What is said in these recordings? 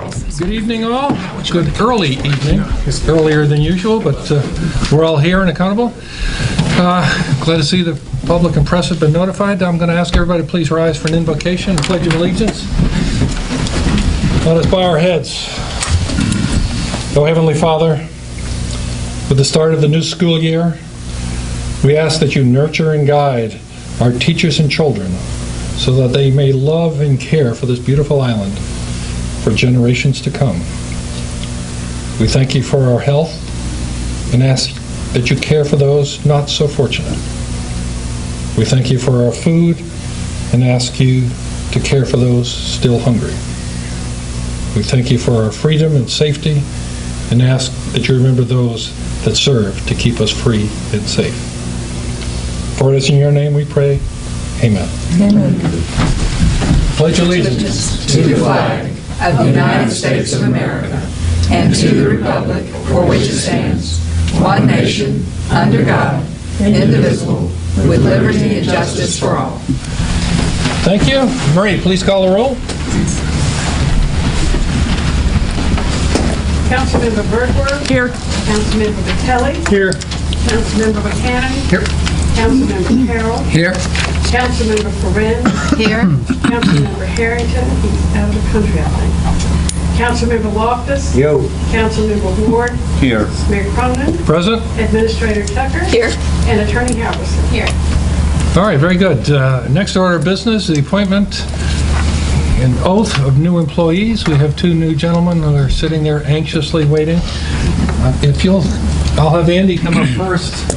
Good evening, all. Good early evening. It's earlier than usual, but we're all here and accountable. Glad to see the public and press have been notified. I'm going to ask everybody to please rise for an invocation and pledge of allegiance. Let us bow our heads. O Heavenly Father, with the start of the new school year, we ask that you nurture and guide our teachers and children so that they may love and care for this beautiful island for generations to come. We thank you for our health and ask that you care for those not so fortunate. We thank you for our food and ask you to care for those still hungry. We thank you for our freedom and safety and ask that you remember those that serve to keep us free and safe. For it is in your name we pray. Amen. Amen. Pledge allegiance to the flag of the United States of America and to the republic for which it stands, one nation, under God, indivisible, with liberty and justice for all. Thank you. Marie, please call the roll. Councilmember Birdworth. Here. Councilmember Vitelli. Here. Councilmember Buchanan. Here. Councilmember Carroll. Here. Councilmember Ferenc. Here. Councilmember Harrington. He's out of the country, I think. Councilmember Loftus. Yo. Councilmember Ward. Here. Mayor Cronin. Present. Administrator Tucker. Here. And Attorney Halverson. Here. All right, very good. Next order of business, the appointment and oath of new employees. We have two new gentlemen who are sitting there anxiously waiting. I'll have Andy come up first,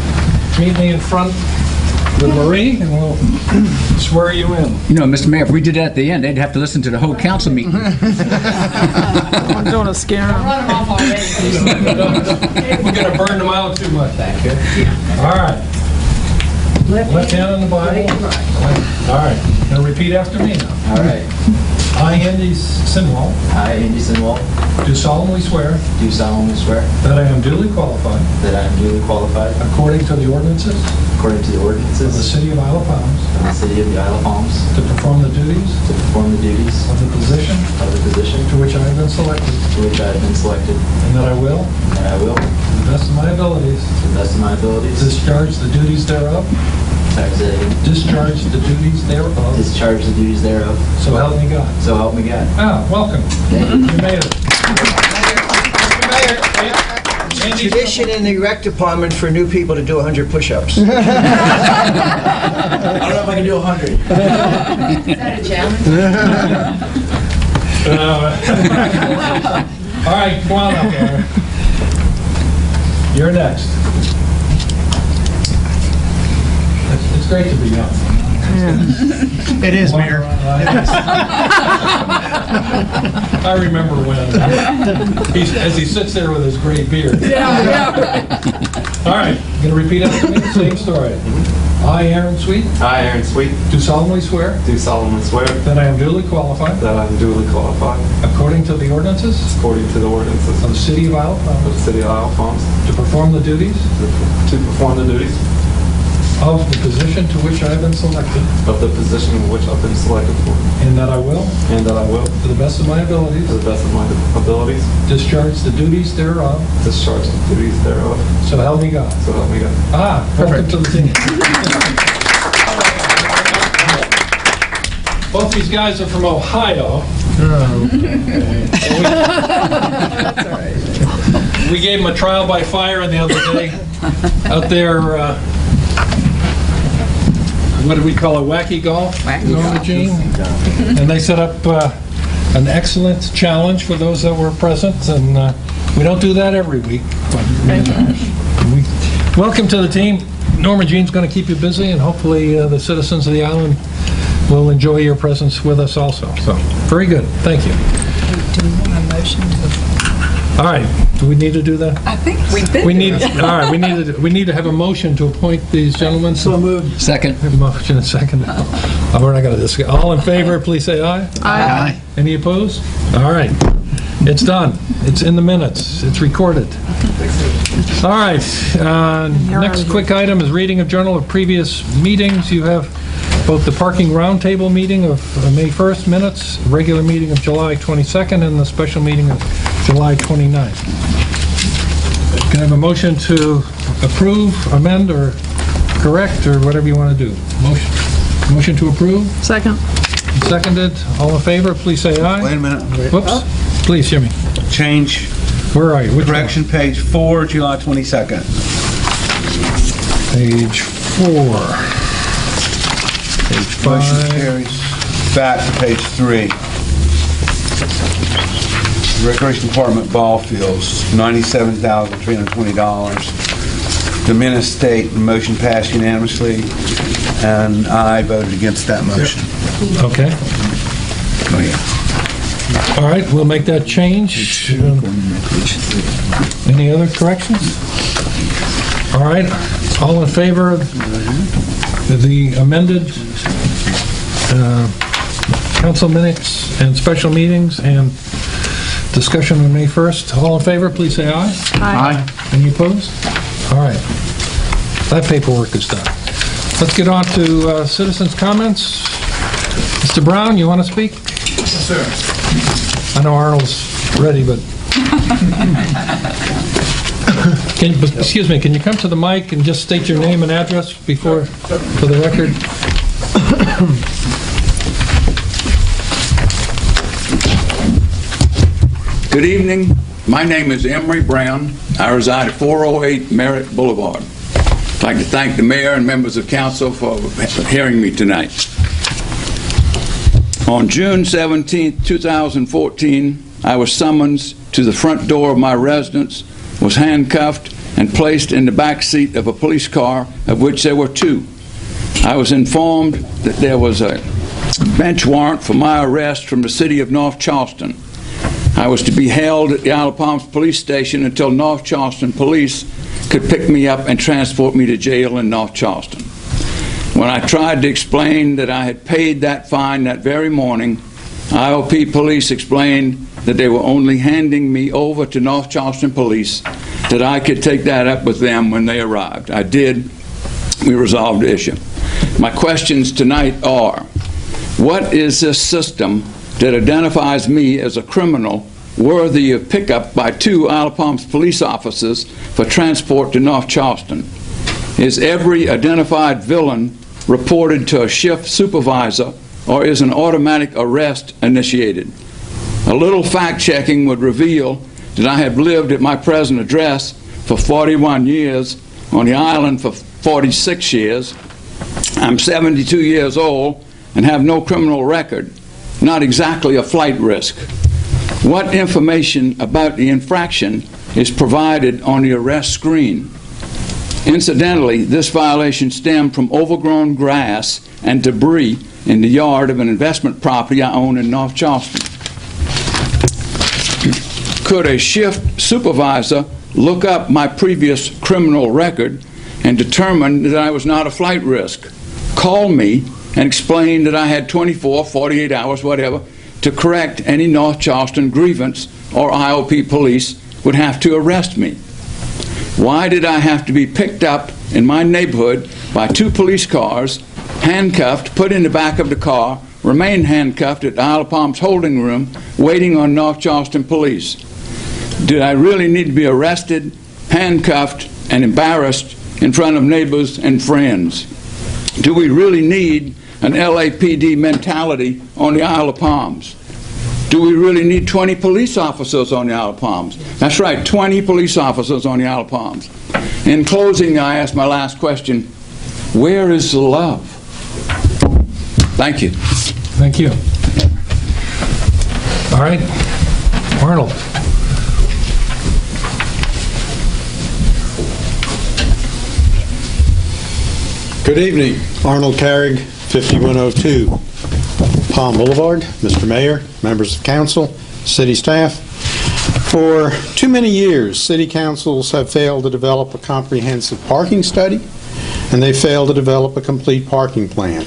meet me in front with Marie, and we'll swear you in. You know, Mr. Mayor, if we did that at the end, they'd have to listen to the whole council meeting. I'm doing a scare. Run them off already. We're going to burn them out too much. Thank you. All right. Left hand on the Bible. All right. Now repeat after me now. All right. I, Andy Sinwall, I, Andy Sinwall, do solemnly swear do solemnly swear that I am duly qualified, that I am duly qualified, according to the ordinances according to the of the ordinances City of Isle of Palms, of the City of the Isle of Palms, to perform the duties to perform the duties of the position of the position to which I have been selected, to which I have been selected, and that I will, and that I will, to to the best of my abilities, the best of my abilities, discharge the duties thereof, discharge the duties thereof, discharge the duties thereof, so help me God. so help me God. Welcome. You made it. Andy, Tradition in the rec department for new people to do 100 push-ups. I don't know if I can do 100. Is that a challenge? all right, come on up there. You're next. It's great to be young. It is, Mayor. I remember when, as he sits there with his gray beard. All right, going to repeat after me, same story. I, Aaron Sweet, I, Aaron Sweet, do solemnly swear do solemnly swear that I am duly qualified, that I am duly qualified, according to the ordinances according to the ordinances of the City of Isle of of Palms, the City of Isle of Palms, to perform the duties to perform the duties of the position to which I have been selected, of the position in which I've been selected for, and that I will, and that I will, to the best of my abilities, to the best of my abilities, discharge the duties thereof, discharge the duties thereof, so help me God. so help me God. Welcome to the team. Both these guys are from Ohio. We gave them a trial by fire the other day out there. What do we call it? Wacky golf? Wacky golf. Gene? And they set up an excellent challenge for those that were present, and we don't do that every week. But welcome to the team. Norma Jean's going to keep you busy, and hopefully the citizens of the island will enjoy your presence with us also. So, very good. Thank you. Do we want a motion to... All right. Do we need to do that? I think we did. We need. All right. We need to have a motion to appoint these gentlemen. So moved. Second. Have a motion and second. We're not going to discuss. All in favor, please say aye. Aye. Any opposed? All right. It's done. It's in the minutes. It's recorded. All right. Next quick item is reading of journal of previous meetings. You have both the parking roundtable meeting of May 1st minutes, regular meeting of July 22nd, and the special meeting of July 29th. Can I have a motion to approve, amend, or correct, or whatever you want to do? Motion to approve? Second. Seconded. All in favor, please say aye. Wait a minute. Whoops. Please, Jimmy. Change. Where are you? Which one? Correction, page 4, July 22nd. Page 4. Page 5. Motion carries. Back to page 3. Recreation Department ball fields, $97,320. The minutes state the motion passed unanimously, and I voted against that motion. Okay. Oh, yeah. All right, we'll make that change. Any other corrections? All right, all in favor of the amended council minutes and special meetings and discussion on May 1st? All in favor, please say aye. Aye. Any opposed? All right, that paperwork is done. Let's get on to citizens' comments. Mr. Brown, you want to speak? Yes, sir. I know Arnold's ready, but... Excuse me, can you come to the mic and just state your name and address before, for the record? Good evening. My name is Emery Brown. I reside at 408 Merritt Boulevard. I'd like to thank the mayor and members of council for hearing me tonight. On June 17, 2014, I was summoned to the front door of my residence, was handcuffed, and placed in the back seat of a police car, of which there were 2. I was informed that there was a bench warrant for my arrest from the city of North Charleston. I was to be held at the Isle of Palms police station until North Charleston police could pick me up and transport me to jail in North Charleston. When I tried to explain that I had paid that fine that very morning, IOP police explained that they were only handing me over to North Charleston police, that I could take that up with them when they arrived. I did. We resolved the issue. My questions tonight are, what is this system that identifies me as a criminal worthy of pickup by 2 Isle of Palms police officers for transport to North Charleston? Is every identified villain reported to a shift supervisor, or is an automatic arrest initiated? A little fact-checking would reveal that I have lived at my present address for 41 years, on the island for 46 years. I'm 72 years old and have no criminal record, not exactly a flight risk. What information about the infraction is provided on the arrest screen? Incidentally, this violation stemmed from overgrown grass and debris in the yard of an investment property I own in North Charleston. Could a shift supervisor look up my previous criminal record and determine that I was not a flight risk, call me and explain that I had 24, 48 hours, whatever, to correct any North Charleston grievance, or IOP police would have to arrest me? Why did I have to be picked up in my neighborhood by 2 police cars, handcuffed, put in the back of the car, remain handcuffed at the Isle of Palms holding room, waiting on North Charleston police? Did I really need to be arrested, handcuffed, and embarrassed in front of neighbors and friends? Do we really need an LAPD mentality on the Isle of Palms? Do we really need 20 police officers on the Isle of Palms? That's right, 20 police officers on the Isle of Palms. In closing, I ask my last question, where is the love? Thank you. Thank you. All right, Arnold. Good evening. Arnold Carrig, 5102 Palm Boulevard. Mr. Mayor, members of council, city staff. For too many years, city councils have failed to develop a comprehensive parking study, and they failed to develop a complete parking plan.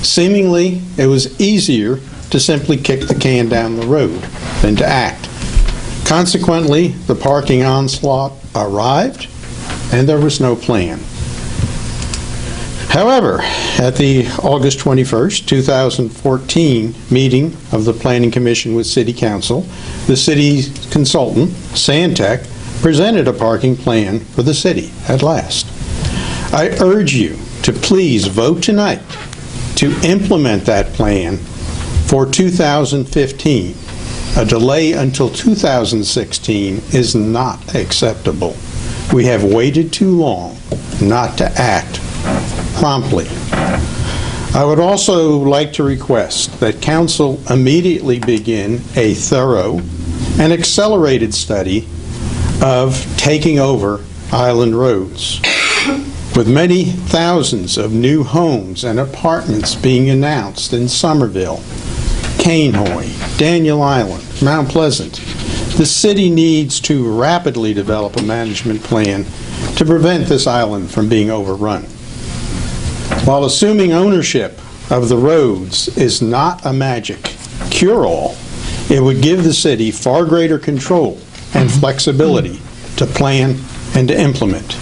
Seemingly, it was easier to simply kick the can down the road than to act. Consequently, the parking onslaught arrived, and there was no plan. However, at the August 21st, 2014 meeting of the Planning Commission with City Council, the city's consultant, Sandtech, presented a parking plan for the city at last. I urge you to please vote tonight to implement that plan for 2015. A delay until 2016 is not acceptable. We have waited too long not to act promptly. I would also like to request that Council immediately begin a thorough and accelerated study of taking over island roads. With many thousands of new homes and apartments being announced in Somerville, Cainhoy, Daniel Island, Mount Pleasant, the city needs to rapidly develop a management plan to prevent this island from being overrun. While assuming ownership of the roads is not a magic cure-all, it would give the city far greater control and flexibility to plan and to implement.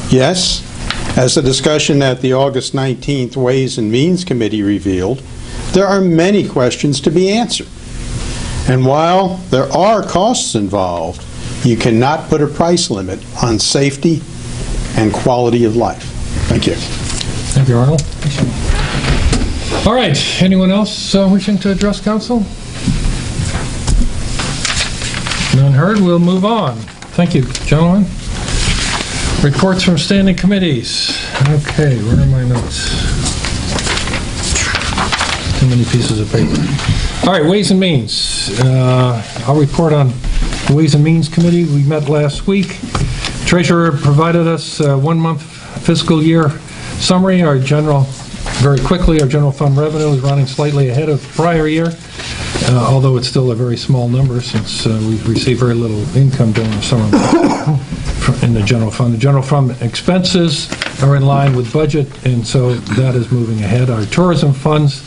Yes, as the discussion at the August 19th Ways and Means Committee revealed, there are many questions to be answered. And while there are costs involved, you cannot put a price limit on safety and quality of life. Thank you. Thank you, Arnold. All right, anyone else wishing to address council? None heard, we'll move on. Thank you, gentlemen. Reports from standing committees. Okay, where are my notes? Too many pieces of paper. All right, Ways and Means. I'll report on the Ways and Means Committee. We met last week. Treasurer provided us a 1-month fiscal year summary. Very quickly, our general fund revenue is running slightly ahead of prior year, although it's still a very small number since we receive very little income during the summer months in the general fund. The general fund expenses are in line with budget, and so that is moving ahead. Our tourism funds,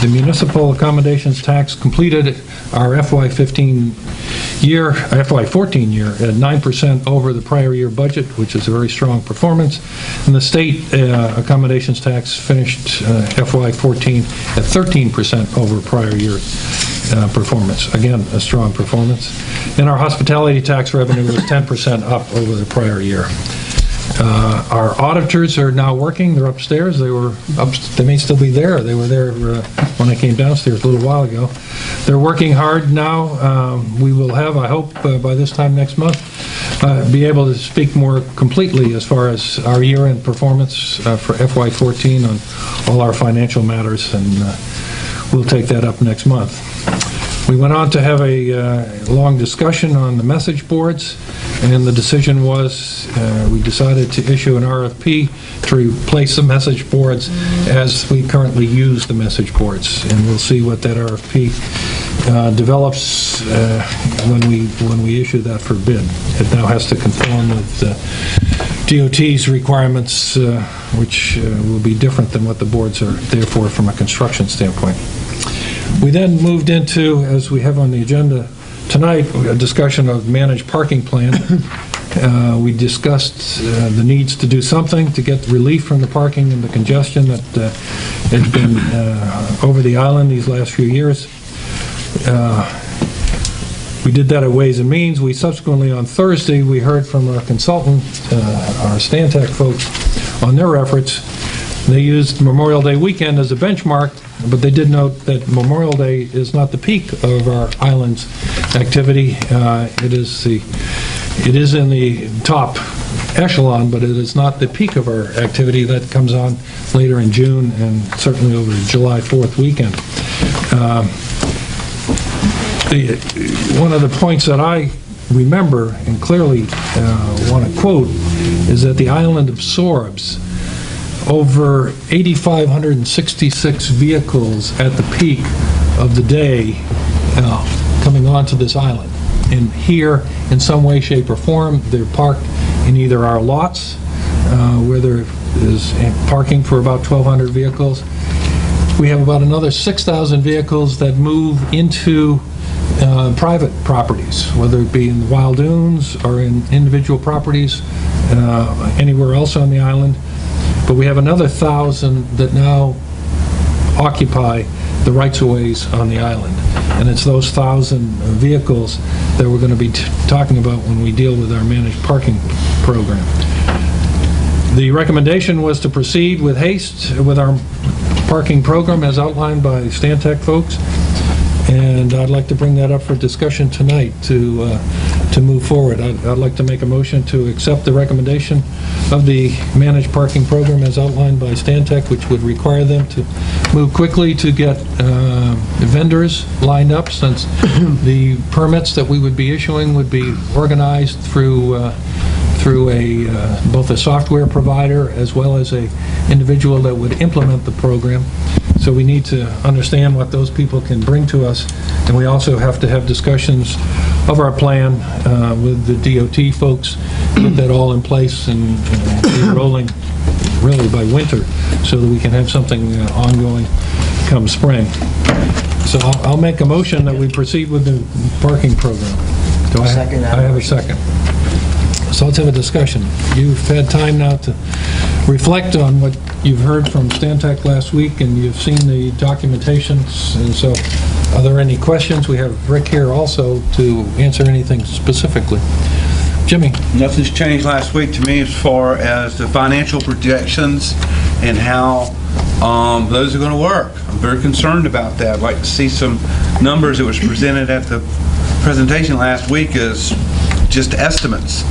the municipal accommodations tax completed our FY14 year at 9% over the prior year budget, which is a very strong performance. And the state accommodations tax finished FY14 at 13% over prior year performance. Again, a strong performance. And our hospitality tax revenue was 10% up over the prior year. Our auditors are now working. They're upstairs. They may still be there. They were there when I came downstairs a little while ago. They're working hard now. We will have, I hope, by this time next month, be able to speak more completely as far as our year-end performance for FY14 on all our financial matters, and we'll take that up next month. We went on to have a long discussion on the message boards, and the decision was we decided to issue an RFP to replace the message boards as we currently use the message boards, and we'll see what that RFP develops when we issue that for bid. It now has to conform with DOT's requirements, which will be different than what the boards are there for from a construction standpoint. We then moved into, as we have on the agenda tonight, a discussion of managed parking plan. We discussed the needs to do something to get relief from the parking and the congestion that has been over the island these last few years. We did that at Ways and Means. We subsequently, on Thursday, we heard from our consultant, our Stantec folks, on their efforts. They used Memorial Day weekend as a benchmark, but they did note that Memorial Day is not the peak of our island's activity. It is in the top echelon, but it is not the peak of our activity. That comes on later in June and certainly over the July 4th weekend. One of the points that I remember and clearly want to quote is that the island absorbs over 8,566 vehicles at the peak of the day coming onto this island. And here, in some way, shape, or form, they're parked in either our lots, where there is parking for about 1,200 vehicles. We have about another 6,000 vehicles that move into private properties, whether it be in the Wild Dunes or in individual properties anywhere else on the island. But we have another 1,000 that now occupy the rights-of-ways on the island. And it's those 1,000 vehicles that we're going to be talking about when we deal with our managed parking program. The recommendation was to proceed with haste with our parking program as outlined by Stantec folks. And I'd like to bring that up for discussion tonight to move forward. I'd like to make a motion to accept the recommendation of the managed parking program as outlined by Stantec, which would require them to move quickly to get vendors lined up, since the permits that we would be issuing would be organized through both a software provider as well as a individual that would implement the program. So we need to understand what those people can bring to us, and we also have to have discussions of our plan with the DOT folks, get that all in place and be rolling really by winter, so that we can have something ongoing come spring. So I'll make a motion that we proceed with the parking program. Do I have a second? So let's have a discussion. You've had time now to reflect on what you've heard from Stantec last week, and you've seen the documentations, and so are there any questions? We have Rick here also to answer anything specifically. Jimmy? Nothing's changed last week to me as far as the financial projections and how those are going to work. I'm very concerned about that. I'd like to see some numbers that was presented at the presentation last week as just estimates.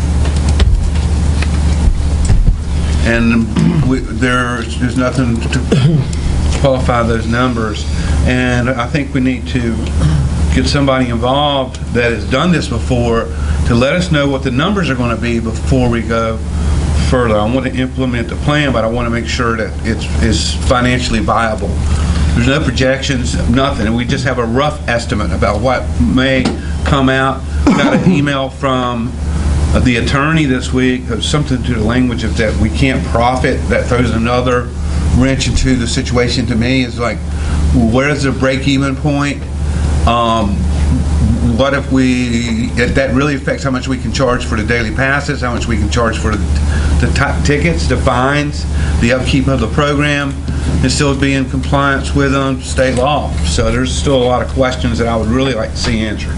And there's nothing to qualify those numbers. And I think we need to get somebody involved that has done this before to let us know what the numbers are going to be before we go further. I want to implement the plan, but I want to make sure that it's financially viable. There's no projections, nothing, and we just have a rough estimate about what may come out. We got an email from the attorney this week, something to the language of that we can't profit. That throws another wrench into the situation to me. Is like, well, where's the break-even point? What if that really affects how much we can charge for the daily passes, how much we can charge for the tickets, the fines, the upkeep of the program, and still be in compliance with state law. So there's still a lot of questions that I would really like to see answered.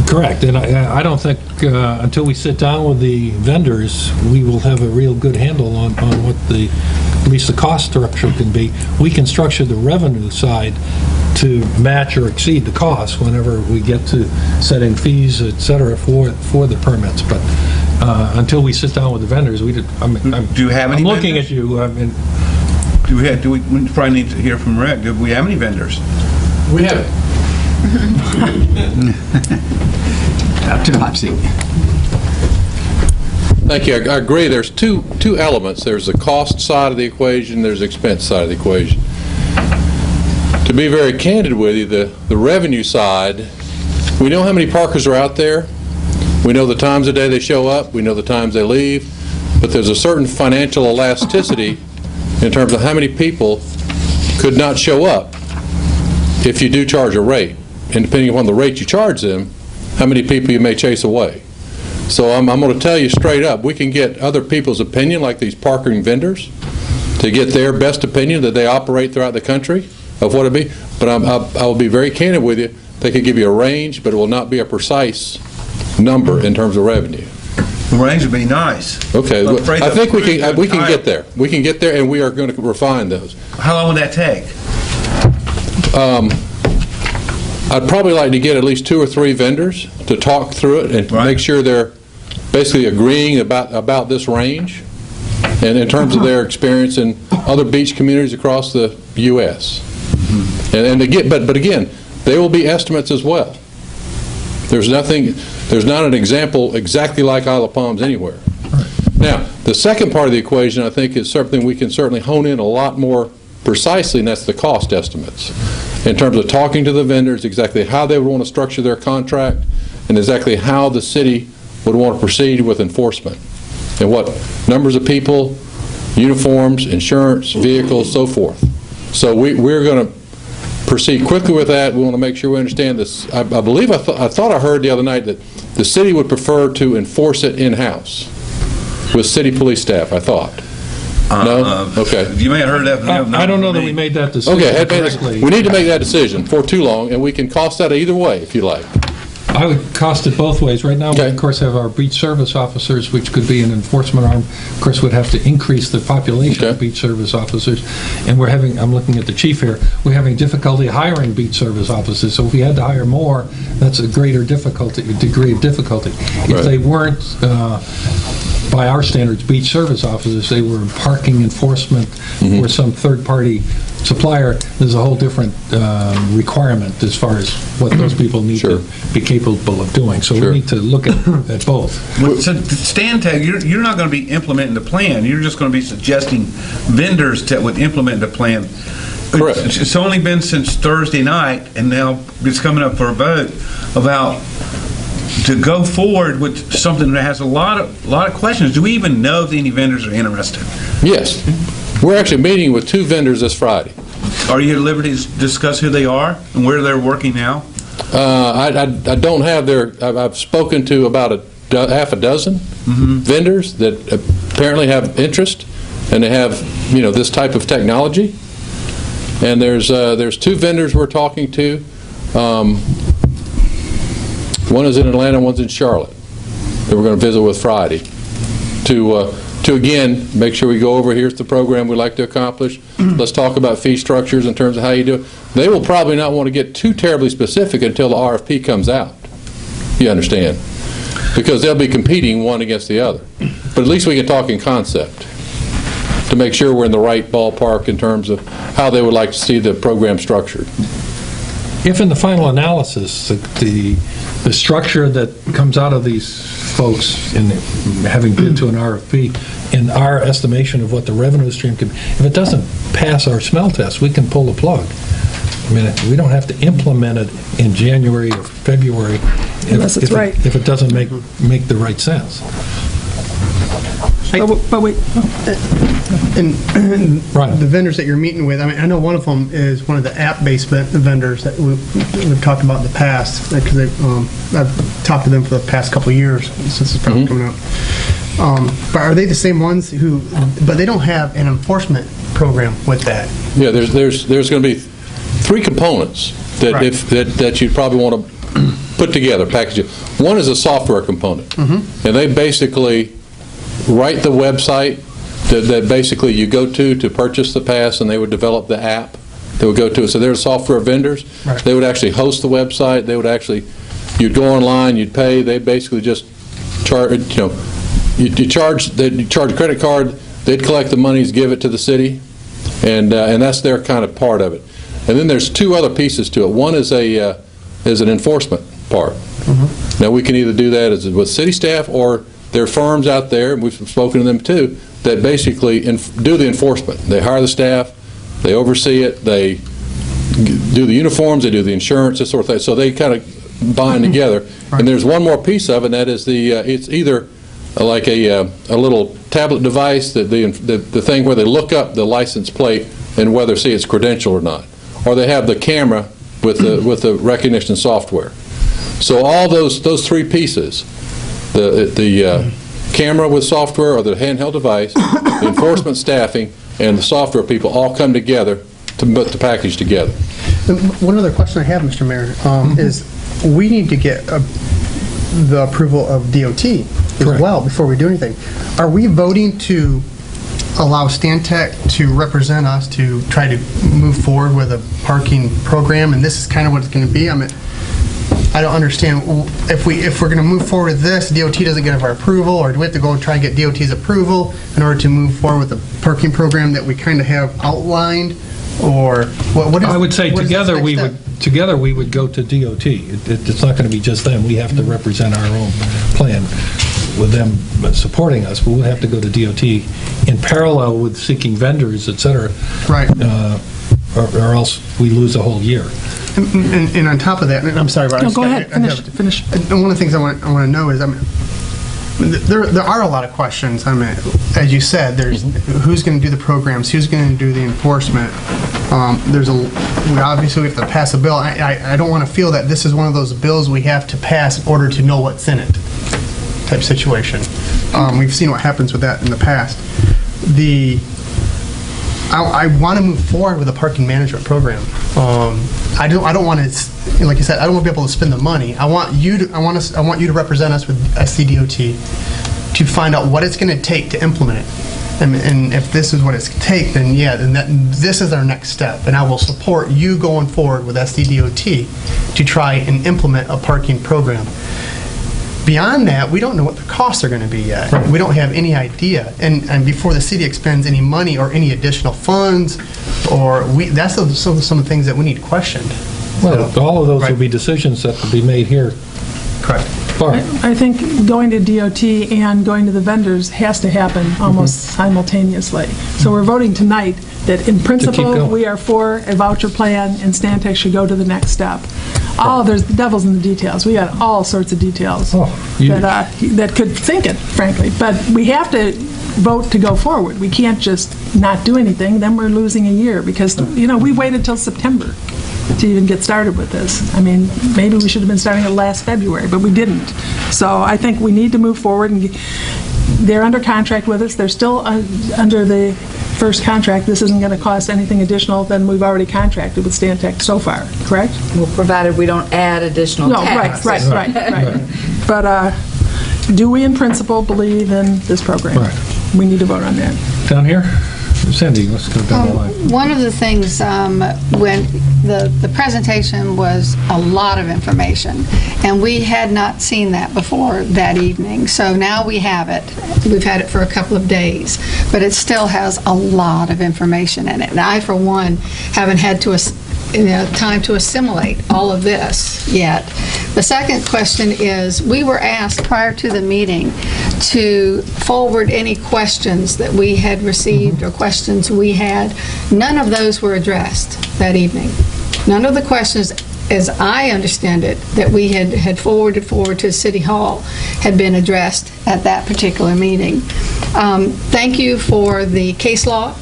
Correct, and I don't think until we sit down with the vendors, we will have a real good handle on what at least the cost structure can be. We can structure the revenue side to match or exceed the cost whenever we get to setting fees, et cetera, for the permits. But until we sit down with the vendors, do you have any? I'm looking vendors? At you. I mean, we probably need to hear from Rick. Do we have any vendors? We have. Up to the hot seat. Thank you. I agree. There's two elements. There's the cost side of the equation. There's the expense side of the equation. To be very candid with you, the revenue side, we know how many parkers are out there. We know the times of day they show up. We know the times they leave. But there's a certain financial elasticity in terms of how many people could not show up if you do charge a rate. And depending upon the rate you charge them, how many people you may chase away. So I'm going to tell you straight up, we can get other people's opinion, like these parking vendors, to get their best opinion that they operate throughout the country of what it be. But I will be very candid with you. They could give you a range, but it will not be a precise number in terms of revenue. The range would be nice. Okay, I think we can get there. We can get there, and we are going to refine those. How long would that take? I'd probably like to get at least 2 or 3 vendors to talk through it and to make sure they're basically agreeing about this range and in terms of their experience in other beach communities across the U.S. And but again, they will be estimates as well. There's not an example exactly like Isle of Palms anywhere. Now, the second part of the equation, I think, is something we can certainly hone in a lot more precisely, and that's the cost estimates. In terms of talking to the vendors, exactly how they would want to structure their contract, and exactly how the city would want to proceed with enforcement, and what numbers of people, uniforms, insurance, vehicles, so forth. So we're going to proceed quickly with that. We want to make sure we understand this. I believe I thought I heard the other night that the city would prefer to enforce it in-house with city police staff, I thought. No? Okay. You may have heard that. But I don't know that we made that decision Okay, correctly. we need to make that decision for too long, and we can cost that either way, if you like. I would cost it both ways. Right now, we, of course, have our beach service officers, which could be an enforcement arm. Of course, we'd have to increase the population of beach service officers. And we're having, I'm looking at the chief here, we're having difficulty hiring beach service officers. So if we had to hire more, that's a greater degree of difficulty. If they weren't, by our standards, beach service officers, they were parking enforcement or some third-party supplier, there's a whole different requirement as far as what those people need to be capable of doing. So we need to look at both. So Stantec, you're not going to be implementing the plan. You're just going to be suggesting vendors that would implement the plan. Correct. It's only been since Thursday night, and now it's coming up for a vote about to go forward with something that has a lot of questions. Do we even know if any vendors are interested? Yes. We're actually meeting with 2 vendors this Friday. Are you at liberty to discuss who they are and where they're working now? I don't have their, I've spoken to about half a dozen vendors that apparently have interest, and they have, this type of technology. And there's 2 vendors we're talking to. One is in Atlanta, one's in Charlotte, that we're going to visit with Friday to again make sure we go over, here's the program we'd like to accomplish. Let's talk about fee structures in terms of how you do it. They will probably not want to get too terribly specific until the RFP comes out. You understand? Because they'll be competing one against the other. But at least we can talk in concept to make sure we're in the right ballpark in terms of how they would like to see the program structured. If in the final analysis, the structure that comes out of these folks in having been to an RFP, in our estimation of what the revenue stream could be, if it doesn't pass our smell test, we can pull the plug. I mean, we don't have to implement it in January or February if it doesn't make the right sense. But wait. And the vendors that you're meeting with, I mean, I know one of them is one of the app-based vendors that we've talked about in the past, because I've talked to them for the past couple of years since it's probably coming up. But are they the same ones but they don't have an enforcement program with that? Yeah, there's going to be 3 components that you'd probably want to put together, package it. One is a software component, and they basically write the website that basically you go to purchase the pass, and they would develop the app that would go to it. So they're software vendors. Right. They would actually host the website. They would actually, you'd go online, you'd pay. They basically just charge, you charge a credit card. They'd collect the monies, give it to the city, and that's their kind of part of it. And then there's 2 other pieces to it. One is an enforcement part. Now we can either do that with city staff, or there are firms out there, and we've spoken to them too, that basically do the enforcement. They hire the staff, they oversee it, they do the uniforms, they do the insurance, this sort of thing. So they kind of bind together. Right. And there's one more piece of it, and that is it's either like a little tablet device, the thing where they look up the license plate and whether it's credential or not, or they have the camera with the recognition software. So all those 3 pieces, the camera with software or the handheld device, the enforcement staffing, and the software people all come together to put the package together. One other question I have, Mr. Mayor, is we need to get the approval of DOT as well before we do anything. Are we voting to allow Stantec to represent us to try to move forward with a parking program, and this is kind of what it's going to be? I mean, I don't understand, if we're going to move forward with this, DOT doesn't get our approval, or do we have to go and try and get DOT's approval in order to move forward with the parking program that we kind of have outlined, or what is? I would say together we would go to DOT. It's not going to be just them. We have to represent our own plan with them supporting us, but we'll have to go to DOT in parallel with seeking vendors, et cetera. Right. Or else we lose a whole year. And on top of that, and I'm sorry, but go ahead, finish. And one of the things I want to know is, there are a lot of questions. I mean, as you said, there's who's going to do the programs, who's going to do the enforcement. We obviously have to pass a bill. I don't want to feel that this is one of those bills we have to pass in order to know what's in it, type situation. We've seen what happens with that in the past. I want to move forward with a parking management program. I don't want to, like you said, I don't want to be able to spend the money. I want you to represent us with SDDOT to find out what it's going to take to implement it. And if this is what it's going to take, then yeah, this is our next step. And I will support you going forward with SDDOT to try and implement a parking program. Beyond that, we don't know what the costs are going to be yet. Right. We don't have any idea. And before the city expends any money or any additional funds, that's some of the things that we need questioned. Well, so, all of those will be decisions that will be made here. Correct. I think going to DOT and going to the vendors has to happen almost simultaneously. So we're voting tonight that in principle we are for a voucher plan and Stantec should go to the next step. There's the devil's in the details. We got all sorts of details that could sink it, frankly. But we have to vote to go forward. We can't just not do anything. Then we're losing a year because, we waited till September to even get started with this. I mean, maybe we should have been starting it last February, but we didn't. So I think we need to move forward. And they're under contract with us. They're still under the first contract. This isn't going to cost anything additional than we've already contracted with Stantec so far, correct? Well, provided we don't add additional tasks. Right. But do we in principle believe in this program? Right. We need to vote on that. Down here? Cindy, let's go down the line. One of the things when the presentation was a lot of information, and we had not seen that before that evening. So now we have it. We've had it for a couple of days, but it still has a lot of information in it. And I, for one, haven't had time to assimilate all of this yet. The second question is, we were asked prior to the meeting to forward any questions that we had received or questions we had. None of those were addressed that evening. None of the questions, as I understand it, that we had forwarded forward to City Hall had been addressed at that particular meeting. Thank you for the case law.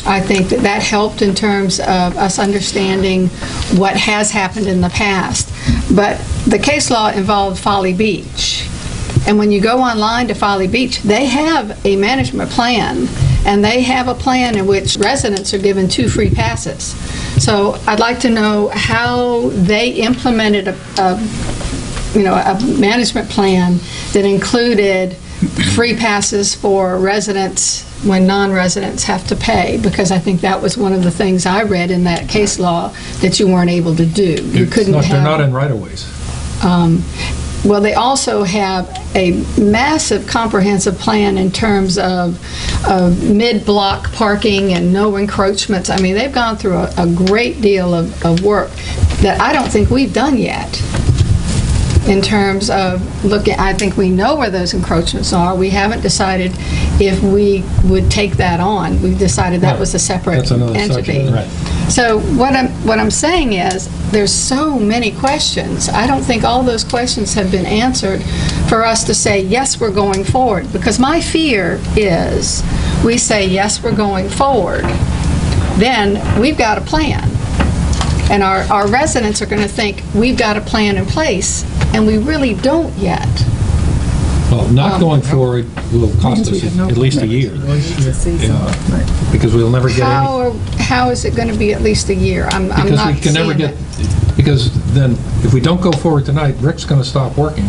I think that helped in terms of us understanding what has happened in the past. But the case law involved Folly Beach. And when you go online to Folly Beach, they have a management plan, and they have a plan in which residents are given 2 free passes. So I'd like to know how they implemented a management plan that included free passes for residents when non-residents have to pay, because I think that was one of the things I read in that case law that you weren't able to do. You couldn't have. They're not in right-of-ways. Well, they also have a massive comprehensive plan in terms of mid-block parking and no encroachments. I mean, they've gone through a great deal of work that I don't think we've done yet. In terms of looking, I think we know where those encroachments are. We haven't decided if we would take that on. We've decided that was a separate entity. Right. So what I'm saying is there's so many questions. I don't think all those questions have been answered for us to say, yes, we're going forward. Because my fear is we say, yes, we're going forward, then we've got a plan. And our residents are going to think we've got a plan in place, and we really don't yet. Well, not going forward will cost us at least a year. Because we'll never get any. How is it going to be at least a year? I'm not Because we can never get, because then if we don't go forward tonight, Rick's going to stop working.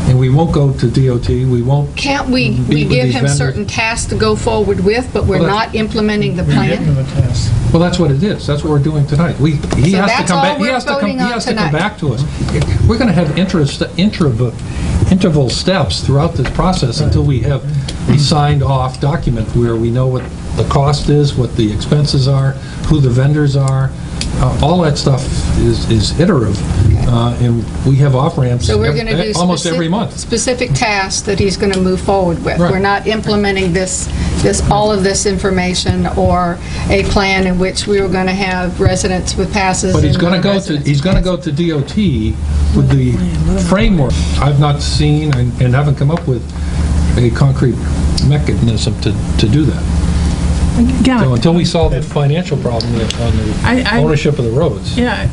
And we won't go to DOT, we won't. Can't we give him certain tasks to go forward with, but we're not implementing the plan? Well, that's what it is. That's what we're doing tonight. He has to come back to us. We're going to have interval steps throughout this process until we have a signed off document where we know what the cost is, what the expenses are, who the vendors are. All that stuff is iterative, and we have off-ramps so we're going to do almost every month. Specific tasks that he's going to move forward with. Right. We're not implementing all of this information or a plan in which we were going to have residents with passes. But he's going to go to DOT with the framework. I've not seen and haven't come up with a concrete mechanism to do that. Again, so until we solve the financial problem on the ownership of the roads. Yeah,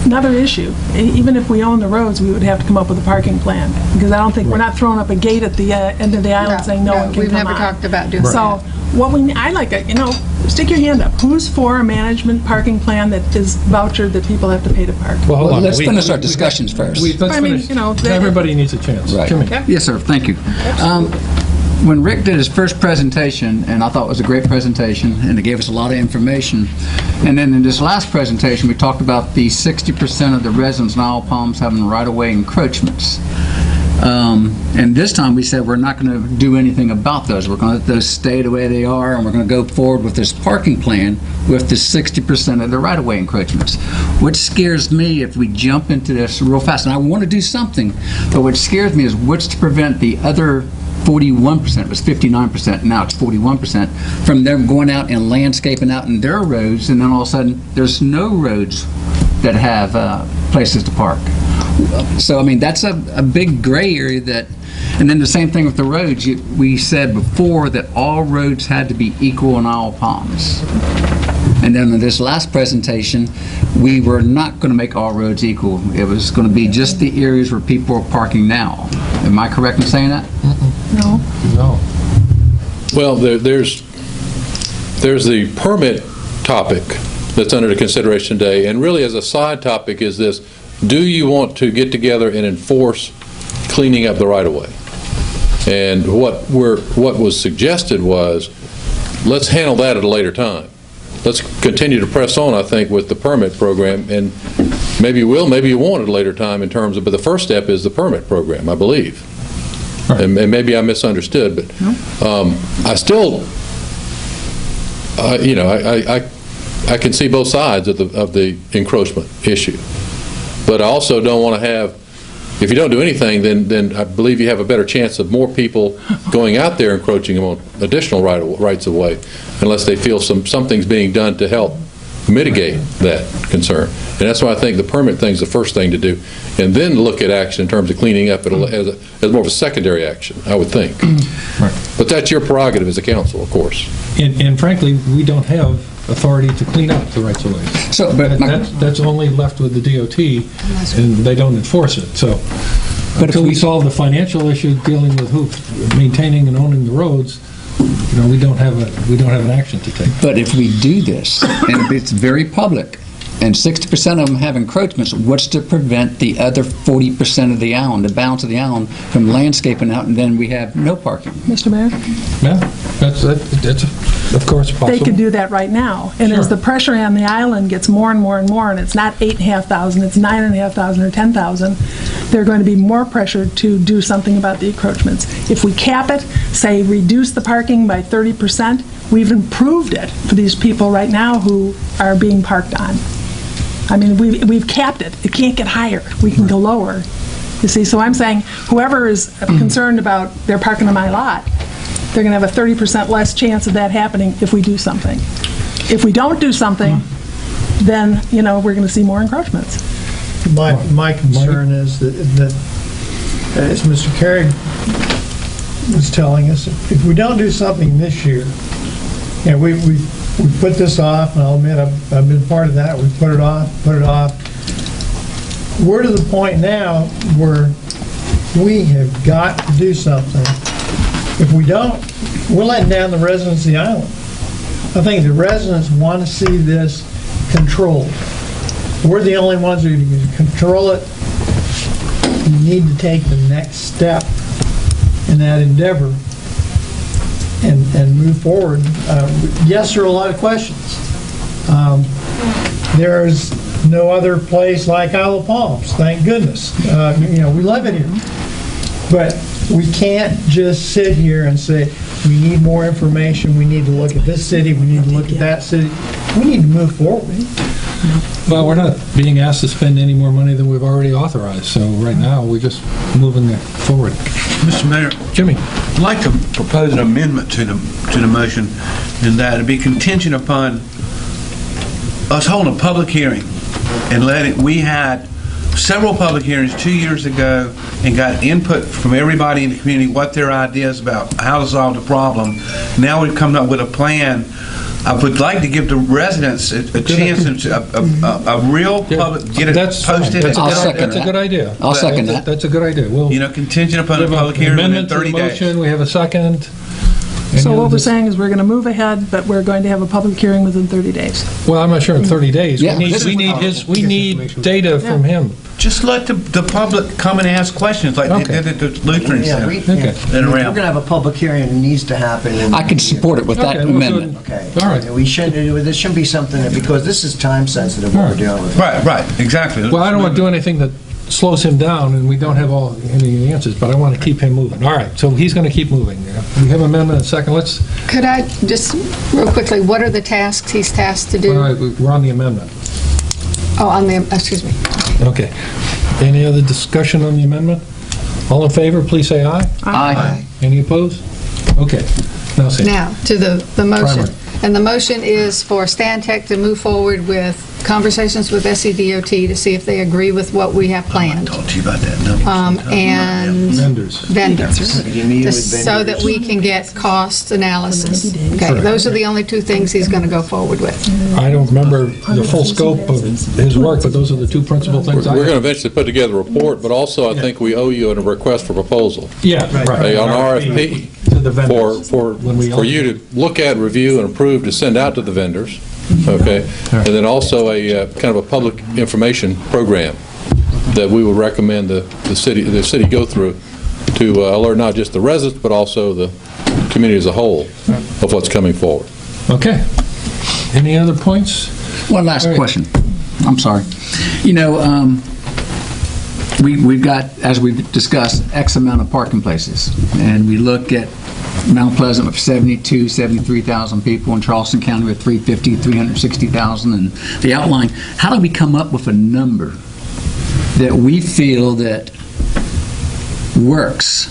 another issue. Even if we own the roads, we would have to come up with a parking plan, because I don't think we're not throwing up a gate at the end of the island saying no one can come on. We've never talked about doing so that. I like it, stick your hand up. Who's for a management parking plan that is vouchered that people have to pay to park? Well, hold on. Let's finish our discussions first. Let's finish. Everybody needs a chance. Right. Jimmy. Yes, sir. Thank you. When Rick did his first presentation, and I thought it was a great presentation, and it gave us a lot of information, and then in this last presentation, we talked about the 60% of the residents in Isle of Palms having right-of-way encroachments. And this time we said we're not going to do anything about those. We're going to let those stay the way they are, and we're going to go forward with this parking plan with the 60% of the right-of-way encroachments. What scares me if we jump into this real fast, and I want to do something, but what scares me is what's to prevent the other 41%, it was 59%, now it's 41%, from them going out and landscaping out in their roads, and then all of a sudden there's no roads that have places to park. So, I mean, that's a big gray area that, and then the same thing with the roads. We said before that all roads had to be equal in Isle of Palms. And then in this last presentation, we were not going to make all roads equal. It was going to be just the areas where people are parking now. Am I correct in saying that? No. No. Well, there's the permit topic that's under the consideration today, and really as a side topic is this: do you want to get together and enforce cleaning up the right-of-way? And what was suggested was, let's handle that at a later time. Let's continue to press on, I think, with the permit program, and maybe you will, maybe you won't at a later time in terms of, but the first step is the permit program, I believe. Right. And maybe I misunderstood, but I still, I can see both sides of the encroachment issue. But I also don't want to have, if you don't do anything, then I believe you have a better chance of more people going out there encroaching on additional rights of way, unless they feel something's being done to help mitigate that concern. And that's why I think the permit thing's the first thing to do, and then look at action in terms of cleaning up as more of a secondary action, I would think. Right. But that's your prerogative as a council, of course. And frankly, we don't have authority to clean up the rights of way. So, but that's only left with the DOT, and they don't enforce it. So, until we solve the financial issue dealing with maintaining and owning the roads, we don't have an action to take. But if we do this, and it's very public, and 60% of them have encroachments, what's to prevent the other 40% of the island, the balance of the island, from landscaping out, and then we have no parking? Mr. Mayor? Yeah, that's of course possible. They could do that right now. And as the pressure on the island gets more and more and more, and it's not 8,500, it's 9,500 or 10,000, they're going to be more pressure to do something about the encroachments. If we cap it, say reduce the parking by 30%, we've improved it for these people right now who are being parked on. I mean, we've capped it. It can't get higher. We can go lower. You see, so I'm saying whoever is concerned about their parking on my lot, they're going to have a 30% less chance of that happening if we do something. If we don't do something, then, we're going to see more encroachments. My concern is that, as Mr. Carrig was telling us, if we don't do something this year, and we put this off, and I'll admit I've been part of that. We put it off. We're to the point now where we have got to do something. If we don't, we're letting down the residents of the island. I think the residents want to see this controlled. We're the only ones who can control it. We need to take the next step in that endeavor and move forward. Yes, there are a lot of questions. There's no other place like Isle of Palms, thank goodness. We love it here. But we can't just sit here and say, we need more information, we need to look at this city, we need to look at that city. We need to move forward. Well, we're not being asked to spend any more money than we've already authorized, so right now we're just moving it forward. Mr. Mayor. Jimmy. I'd like to propose an amendment to the motion, in that it be contingent upon us holding a public hearing and we had several public hearings 2 years ago and got input from everybody in the community what their ideas about how to solve the problem. Now we've come up with a plan. I would like to give the residents a chance, a real public, get it posted. That's a good idea. I'll second that. That's a good idea. We'll contingent upon a public hearing in 30 days. We have a second. So what we're saying is we're going to move ahead, but we're going to have a public hearing within 30 days. Well, I'm not sure in 30 days. Yeah, We need data from him. Just let the public come and ask questions like they did at the Lutheran Center. If we're going to have a public hearing, it needs to happen. I can support it with that amendment. Okay. All right. We shouldn't, this shouldn't be something that, because this is time sensitive what we're dealing with. Right, exactly. Well, I don't want to do anything that slows him down, and we don't have any answers, but I want to keep him moving. All right, so he's going to keep moving. We have amendment in a second. Let's, Could I just, real quickly, what are the tasks he's tasked to do? all right, we're on the amendment. Oh, on the, excuse me. Okay. Any other discussion on the amendment? All in favor, please say aye. Aye. Any opposed? Okay. Now say. Now, to the motion. Primary. And the motion is for Stantec to move forward with conversations with SCDOT to see if they agree with what we have planned. Talk to you about that number. And vendors. Immediately So that we can get cost analysis. Okay, those are the only two things he's going to go forward with. I don't remember the full scope of his work, but those are the two principal things. We're going to eventually put together a report, but also I think we owe you a request for proposal. Yeah, right. An RFP for you to look at, review, and approve to send out to the vendors, okay? And then also a kind of a public information program that we would recommend the city go through to alert not just the residents, but also the community as a whole of what's coming forward. Okay. Any other points? One last question. I'm sorry. You know, we've got, as we've discussed, X amount of parking places, and we look at Mount Pleasant with 72, 73,000 people, in Charleston County with 350, 360,000, and the outline. How do we come up with a number that we feel that works?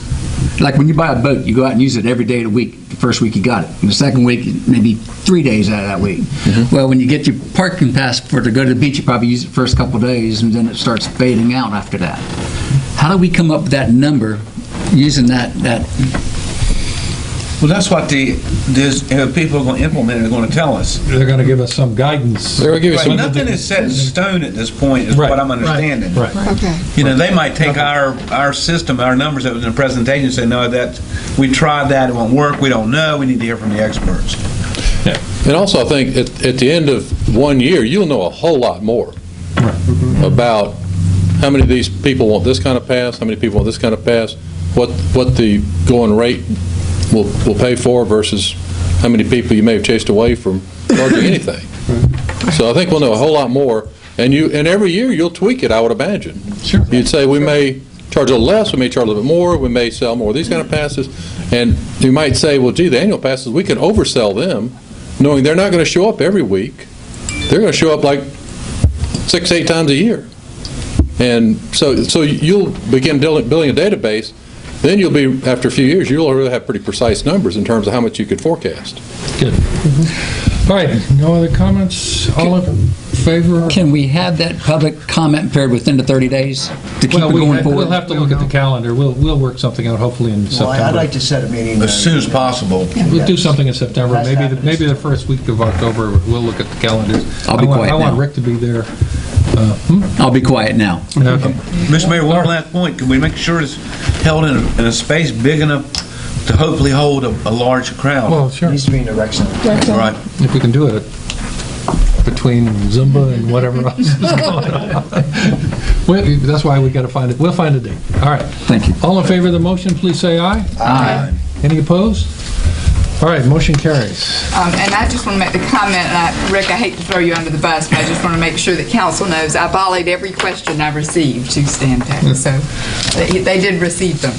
Like when you buy a boat, you go out and use it every day of the week. The first week you got it. And the second week, maybe 3 days out of that week. Well, when you get your parking pass to go to the beach, you probably use it the first couple of days, and then it starts fading out after that. How do we come up with that number using that Well, that's what people are going to implement are going to tell us. They're going to give us some guidance. They're going to give us some. Nothing is set in stone at this point, is what I'm understanding. Right. Okay. You know, they might take our system, our numbers that was in the presentation, and say, no, we tried that, it won't work, we don't know, we need to hear from the experts. Yeah. And also, I think at the end of 1 year, you'll know a whole lot more about how many of these people want this kind of pass, how many people want this kind of pass, what the going rate will pay for versus how many people you may have chased away from charging anything. So I think we'll know a whole lot more, and every year you'll tweak it, I would imagine. Sure. You'd say we may charge a little less, we may charge a little bit more, we may sell more of these kind of passes, and you might say, well, gee, the annual passes, we can oversell them, knowing they're not going to show up every week. They're going to show up like 6, 8 times a year. And so you'll begin building a database. Then you'll be, after a few years, you'll really have pretty precise numbers in terms of how much you could forecast. Good. All right, no other comments? All in favor? Can we have that public comment period within the 30 days to keep it going forward? We'll have to look at the calendar. We'll work something out hopefully in September. Well, I'd like to set a meeting. As soon as possible. We'll do something in September. Maybe the first week of October, we'll look at the calendars. I'll be quiet I want now. Rick to be there. I'll be quiet now. Okay. Mr. Mayor, one last point. Can we make sure it's held in a space big enough to hopefully hold a large crowd? Well, sure. It needs to be in the rec center. Right. If we can do it between Zumba and whatever else is going on. That's why we got to find it. We'll find a date. All right. Thank you. All in favor of the motion, please say aye. Aye. Any opposed? All right, motion carries. And I just want to make the comment, and Rick, I hate to throw you under the bus, but I just want to make sure that council knows I volleyed every question I received to Stantec, so they did receive them.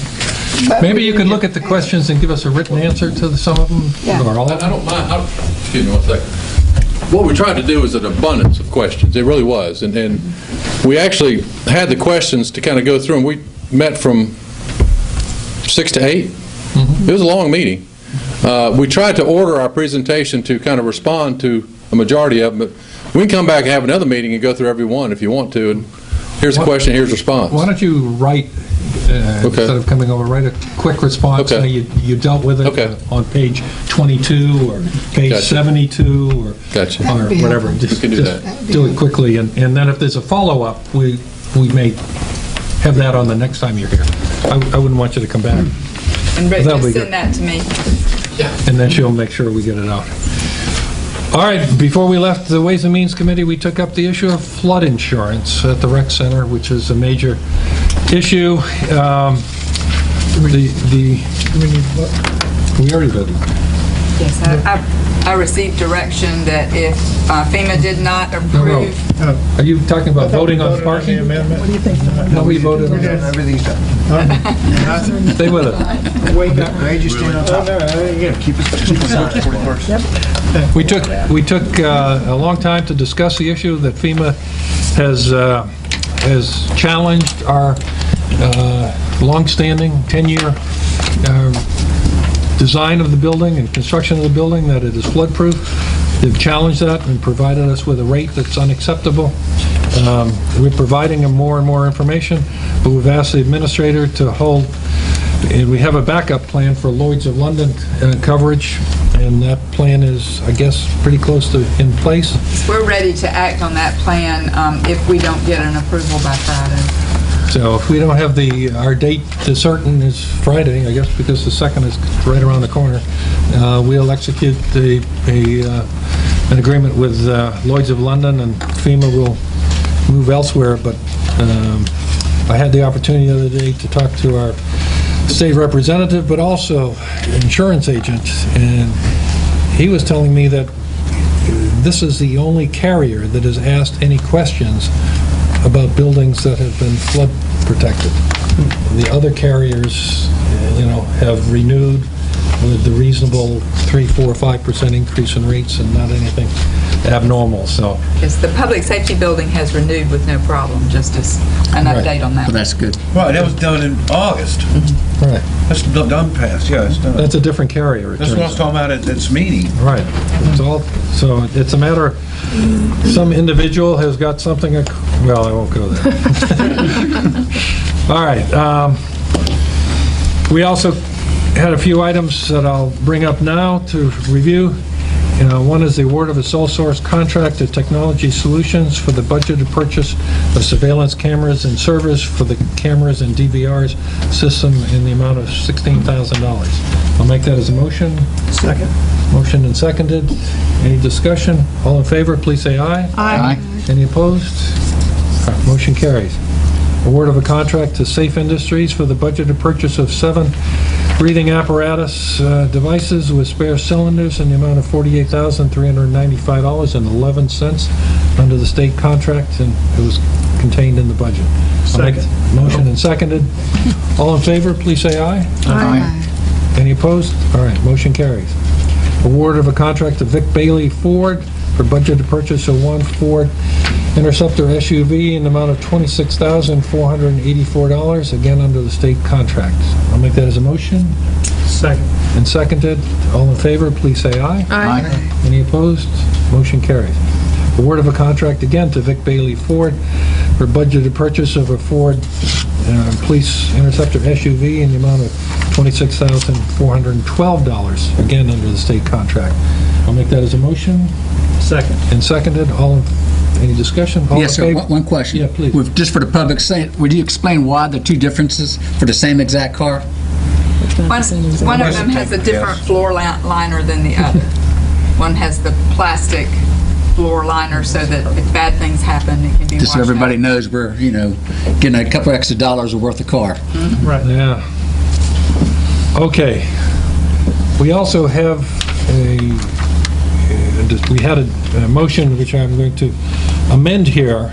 Maybe you could look at the questions and give us a written answer to some of them? Yeah. Or all? I don't mind. Excuse me one second. What we tried to do was an abundance of questions. It really was. And we actually had the questions to kind of go through, and we met from 6 to 8. It was a long meeting. We tried to order our presentation to kind of respond to a majority of them, but we can come back and have another meeting and go through every one if you want to. And here's a question, here's a response. Why don't you write, instead of coming over, write a quick response. Okay. You dealt with it on page 22 or page Gotcha. 72 or whatever. We can do that. Do it quickly, and then if there's a follow-up, we may have that on the next time you're here. I wouldn't want you to come back. And Rick, That'll just be send good. that to me. And then she'll make sure we get it out. All right, before we left the Ways and Means Committee, we took up the issue of flood insurance at the rec center, which is a major issue. We already voted. Yes, I received direction that if FEMA did not approve. Are you talking about voting on parking? What do you think? No, we voted on it. Everything's done. Stay with it. Wake up, Ray, just stand on top. Keep it. We took a long time to discuss the issue that FEMA has challenged our long-standing 10-year design of the building and construction of the building, that it is flood-proof. They've challenged that and provided us with a rate that's unacceptable. We're providing them more and more information, but we've asked the administrator to hold, and we have a backup plan for Lloyd's of London coverage, and that plan is, I guess, pretty close to in place. We're ready to act on that plan if we don't get an approval by Friday. So if we don't have our date to certain is Friday, I guess, because the 2nd is right around the corner, we'll execute an agreement with Lloyd's of London, and FEMA will move elsewhere. But I had the opportunity the other day to talk to our state representative, but also insurance agent, and he was telling me that this is the only carrier that has asked any questions about buildings that have been flood protected. The other carriers, have renewed with the reasonable 3%, 4%, 5% increase in rates and not anything abnormal. So Yes, the public safety building has renewed with no problem, just as an update on that. Well, that's good. Right, that was done in August. right, That's done past, yeah, it's done. that's a different carrier. it That's what I turns was talking about at its meeting. out. Right. So it's a matter of some individual has got something. Well, I won't go there. All right. We also had a few items that I'll bring up now to review. One is the award of a sole source contract to Technology Solutions for the budgeted purchase of surveillance cameras and servers for the cameras and DVRs system in the amount of $16,000. I'll make that as a motion. Second. Motion and seconded. Any discussion? All in favor, please say aye. Aye. Any opposed? Motion carries. Award of a contract to Safe Industries for the budgeted purchase of 7 breathing apparatus devices with spare cylinders in the amount of $48,395.11 under the state contract, and it was contained in the budget. Second. Motion and seconded. All in favor, please say aye. Aye. Any opposed? All right, motion carries. Award of a contract to Vic Bailey Ford for budgeted purchase of 1 Ford Interceptor SUV in the amount of $26,484, again under the state contract. I'll make that as a motion. Second. And seconded. All in favor, please say aye. Aye. Any opposed? Motion carries. Award of a contract again to Vic Bailey Ford for budgeted purchase of a Ford Police Interceptor SUV in the amount of $26,412, again under the state contract. I'll make that as a motion. Second. And seconded. Any discussion? All in Yes, sir. favor? One question. Yeah, please. Just for the public, would you explain why the two differences for the same exact car? One of them has a different floor liner than the other. One has the plastic floor liner so that if bad things happen, it can be Just so washed everybody out. knows we're, getting a couple extra dollars worth of car. Right. Yeah. Okay. We also have we had a motion which I'm going to amend here,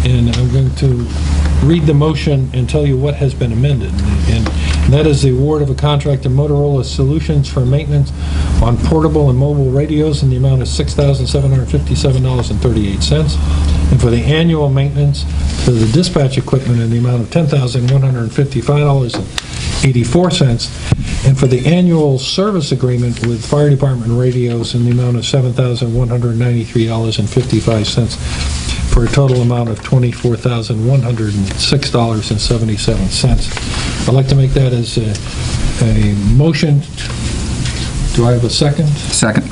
and I'm going to read the motion and tell you what has been amended. And that is the award of a contract to Motorola Solutions for maintenance on portable and mobile radios in the amount of $6,757.38, and for the annual maintenance for the dispatch equipment in the amount of $10,155.84, and for the annual service agreement with fire department radios in the amount of $7,193.55, for a total amount of $24,106.77. I'd like to make that as a motion. Do I have a second? Second.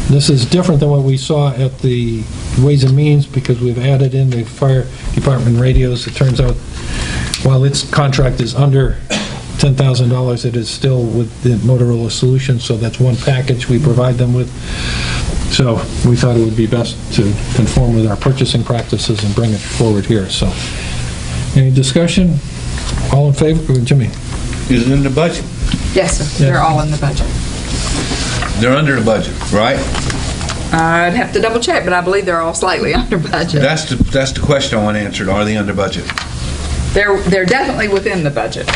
This is different than what we saw at the Ways and Means, because we've added in the fire department radios. It turns out, while its contract is under $10,000, it is still with the Motorola solution, so that's one package we provide them with. So we thought it would be best to conform with our purchasing practices and bring it forward here. So, any discussion? All in favor? Jimmy? Is it in the budget? Yes, sir. They're all in the budget. They're under the budget, right? I'd have to double check, but I believe they're all slightly under budget. That's the question I want answered. Are they under budget? They're definitely within the budget.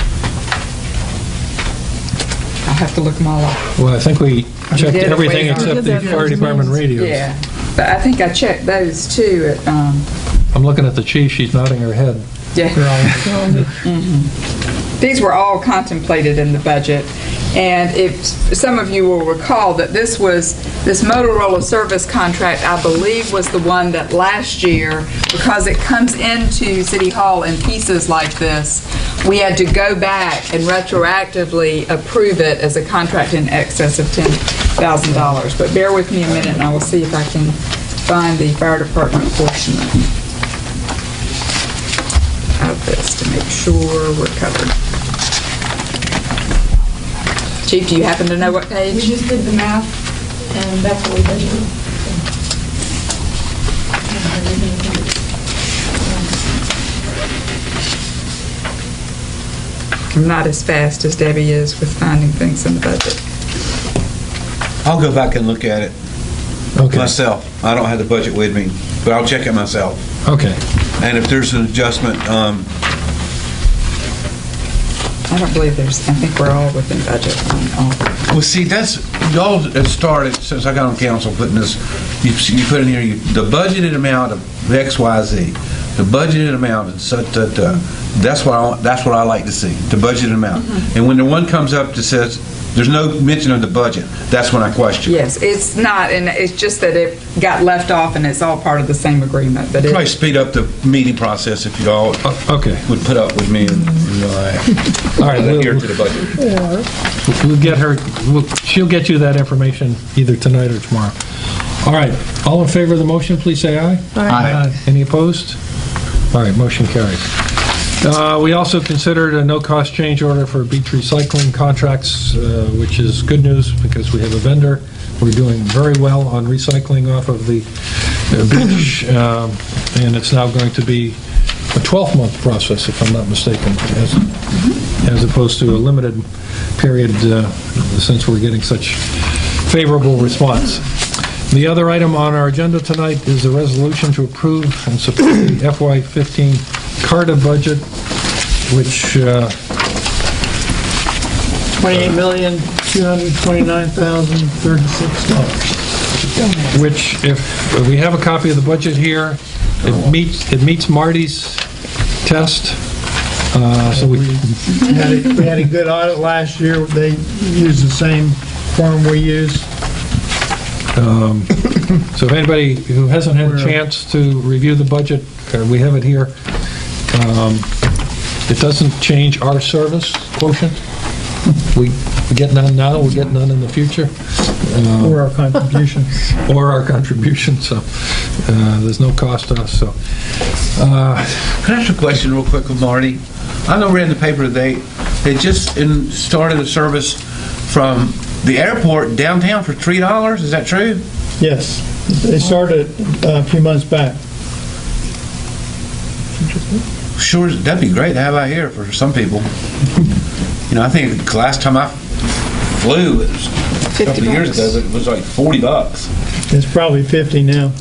I'll have to look them all up. Well, I think we checked did everything away from- except the fire department radios. Yeah, but I think I checked those too at, I'm looking at the chief, she's nodding her head. yeah. These were all contemplated in the budget. And if some of you will recall that this Motorola service contract, I believe, was the one that last year, because it comes into City Hall in pieces like this, we had to go back and retroactively approve it as a contract in excess of $10,000. But bear with me a minute and I will see if I can find the fire department portion of this to make sure we're covered. Chief, do you happen to know what page? We just did the math, and that's what we budgeted. I'm not as fast as Debbie is with finding things in the budget. I'll go back and look at it myself. I don't have the budget with me, but I'll check it myself. Okay. And if there's an adjustment, I don't believe there's, I think we're all within budget on all. well, see, y'all have started, since I got on council, putting this, you put in here, the budgeted amount of X, Y, Z, the budgeted amount of such, that's what I like to see, the budgeted amount. And when the one comes up that says, there's no mention of the budget, that's when I question. Yes, it's not, and it's just that it got left off and it's all part of the same agreement, but Probably speed up the meeting process if you all would put up with me and all right, adhere to the budget. We'll get her, she'll get you that information either tonight or tomorrow. All right, all in favor of the motion, please say aye. Aye. Any opposed? All right, motion carries. We also considered a no-cost change order for beach recycling contracts, which is good news because we have a vendor. We're doing very well on recycling off of the beach, and it's now going to be a 12-month process, if I'm not mistaken, as opposed to a limited period since we're getting such favorable response. The other item on our agenda tonight is a resolution to approve and support the FY15 CARTA budget, which $28,229,036. which, if we have a copy of the budget here, it meets Marty's test. So we had a good audit last year. They used the same firm we use. So if anybody who hasn't had a chance to review the budget, we have it here. It doesn't change our service quotient. We get none now, we get none in the future. Or our contribution. Or our contribution, so there's no cost to us, so. Can I ask a question real quick with Marty? I know we read in the paper today, they just started a service from the airport downtown for $3. Is that true? Yes. They started a few months back. Sure, that'd be great to have out here for some people. You know, I think the last time I flew, it was a couple of years ago, it was like $40. It's probably 50 now.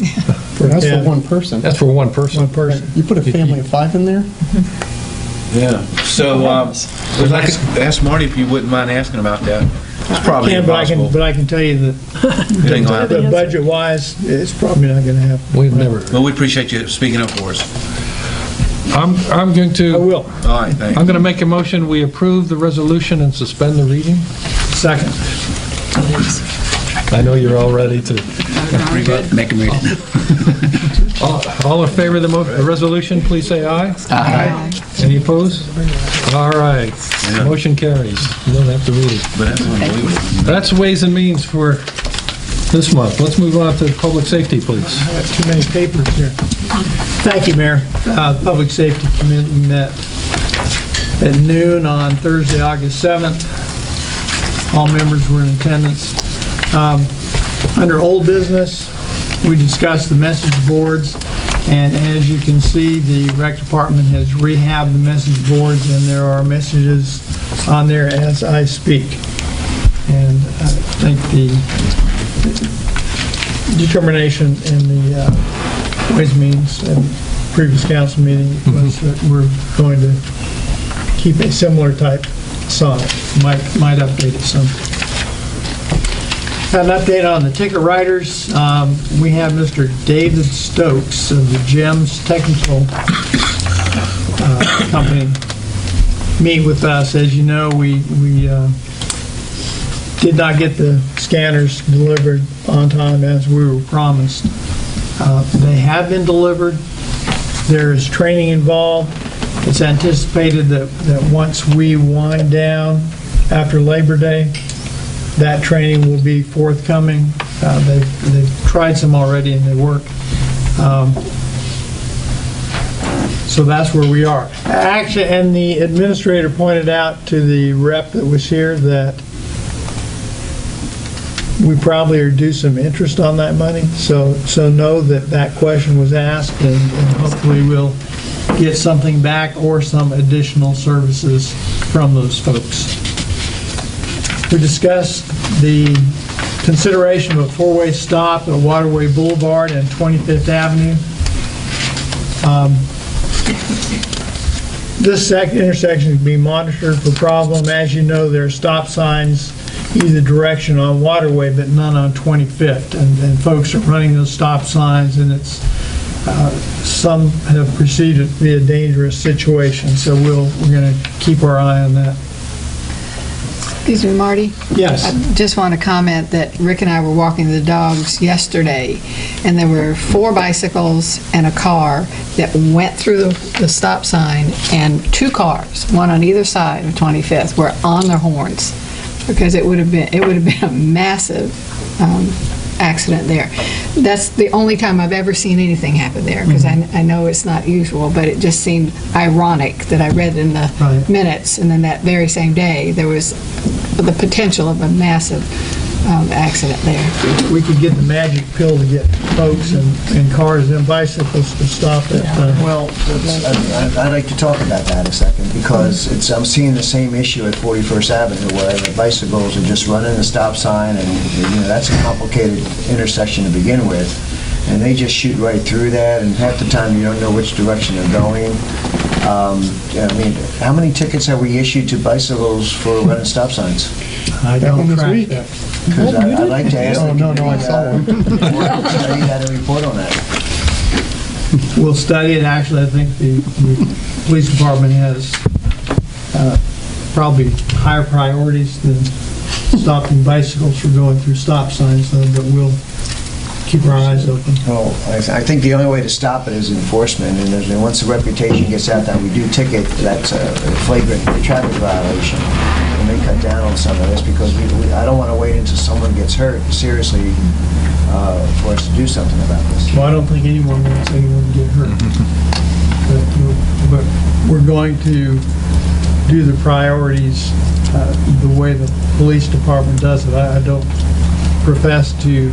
That's for one person. That's for one person. One person. You put a family of 5 in there? Yeah. So, ask Marty if you wouldn't mind asking about that. It's probably impossible. But I can tell you that budget-wise, it's probably not going to happen. We've never. Well, we appreciate you speaking up for us. I'm going to. I will. All right, thanks. I'm going to make a motion, we approve the resolution and suspend the reading. Second. I know you're all ready to. Make a meeting. All in favor of the resolution, please say aye. Aye. Any opposed? All right. Motion carries. You don't have to read it. But that's unbelievable. That's Ways and Means for this month. Let's move on to public safety, please. I have too many papers here. Thank you, Mayor. Public Safety Committee met at noon on Thursday, August 7th. All members were in attendance. Under old business, we discussed the message boards, and as you can see, the rec department has rehabbed the message boards, and there are messages on there as I speak. And I think the determination in the Ways and Means and previous council meeting was that we're going to keep a similar type sign. Might update it some. An update on the ticket writers. We have Mr. David Stokes of the GEMS Technical Company meet with us. As you know, we did not get the scanners delivered on time as we were promised. They have been delivered. There is training involved. It's anticipated that once we wind down after Labor Day, that training will be forthcoming. They've tried some already and they work. So that's where we are. Actually, and the administrator pointed out to the rep that was here that we probably are due some interest on that money. So know that question was asked, and hopefully we'll get something back or some additional services from those folks. We discussed the consideration of a four-way stop at Waterway Boulevard and 25th Avenue. This intersection is being monitored for problem. As you know, there are stop signs either direction on Waterway, but none on 25th. And folks are running those stop signs, and it's some have perceived it to be a dangerous situation. So we're going to keep our eye on that. Excuse me, Marty? Yes. I just want to comment that Rick and I were walking the dogs yesterday, and there were 4 bicycles and a car that went through the stop sign, and 2 cars, one on either side of 25th, were on their horns, because it would have been a massive accident there. That's the only time I've ever seen anything happen there, because I know it's not usual, but it just seemed ironic that I read in the minutes, and then that very same day there was the potential of a massive accident there. We could get the magic pill to get folks and cars and bicycles to stop it. Well, I'd like to talk about that a second, because I'm seeing the same issue at 41st Avenue where the bicycles are just running the stop sign, and that's a complicated intersection to begin with, and they just shoot right through that, and half the time you don't know which direction they're going. I mean, how many tickets have we issued to bicycles for running stop signs? I don't track that. Because I'd like to ask them. No, I saw one. Study that and report on that. We'll study it. Actually, I think the police department has probably higher priorities than stopping bicycles from going through stop signs, but we'll keep our eyes open. Well, I think the only way to stop it is enforcement, and once the reputation gets out that we do ticket, that's a flagrant traffic violation. And they cut down on some of this, because I don't want to wait until someone gets hurt seriously for us to do something about this. Well, I don't think anyone wants anyone to get hurt. But we're going to do the priorities the way the police department does it. I don't profess to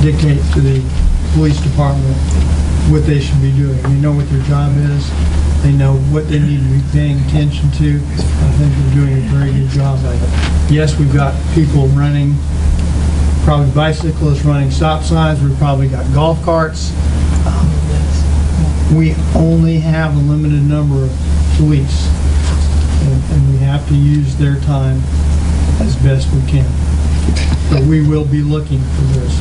dictate to the police department what they should be doing. They know what their job is. They know what they need to be paying attention to. I think they're doing a very good job of it. Yes, we've got people running, probably bicyclists running stop signs. We've probably got golf carts. We only have a limited number of police, and we have to use their time as best we can. But we will be looking for this.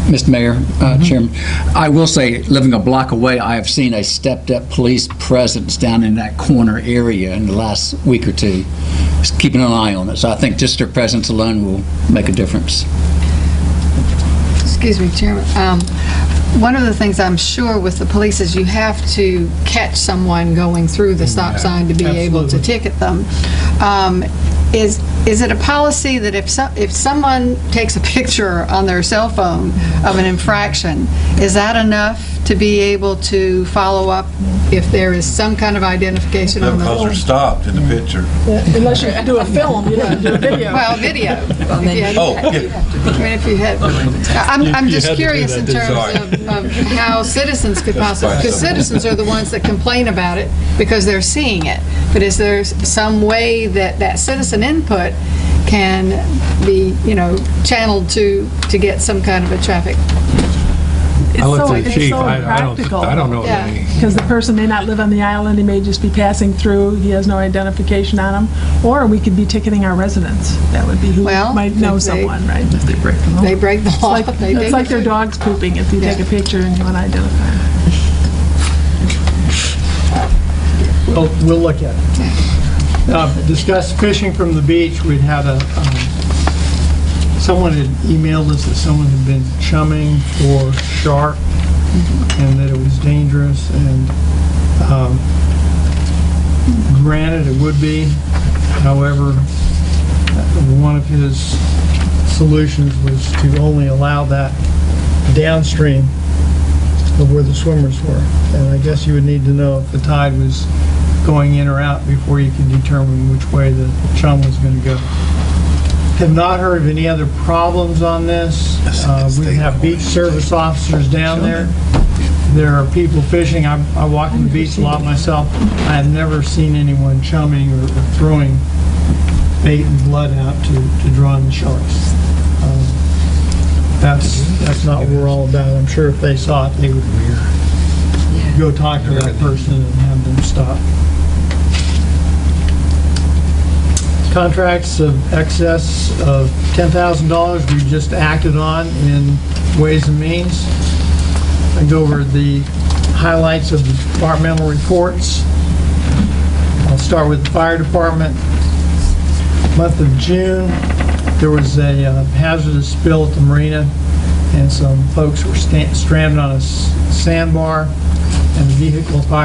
Mr. Mayor, Chairman, I will say, living a block away, I have seen a stepped-up police presence down in that corner area in the last week or two, just keeping an eye on it. So I think just their presence alone will make a difference. Excuse me, Chairman. One of the things I'm sure with the police is you have to catch someone going through the stop sign to be able to ticket them. Is Is it a policy that if someone takes a picture on their cell phone of an infraction, is that enough to be able to follow up if there is some kind of identification on the Because they're stopped in the picture. Unless you do a film, you don't do a video. Well, video. Oh, yeah. I mean, if you had, I'm just curious in terms of how citizens could possibly, because citizens are the ones that complain about it because they're seeing it. But is there some way that citizen input can be, channeled to get some kind of a traffic? I looked so, at the chief. so I don't know of any. Because the person may not live on the island, he may just be passing through, he has no identification on him. Or we could be ticketing our residents. That would be who might know someone, right? If they break the law. They break the law. It's like their dog's pooping if you take a picture and you want to identify them. We'll look at it. Discuss fishing from the beach. We'd had someone had emailed us that someone had been chumming for shark and that it was dangerous, and granted it would be. However, one of his solutions was to only allow that downstream of where the swimmers were. And I guess you would need to know if the tide was going in or out before you could determine which way the chum was going to go. Have not heard of any other problems on this. We have beach service officers down there. There are people fishing. I walk on the beach a lot myself. I have never seen anyone chumming or throwing bait and blood out to draw in the sharks. That's not what we're all about. I'm sure if they saw it, they would go talk to that person and have them stop. Contracts of excess of $10,000 we just acted on in Ways and Means. I go over the highlights of the departmental reports. I'll start with the fire department. Month of June, there was a hazardous spill at the marina, and some folks were stranded on a sandbar, and the vehicle fire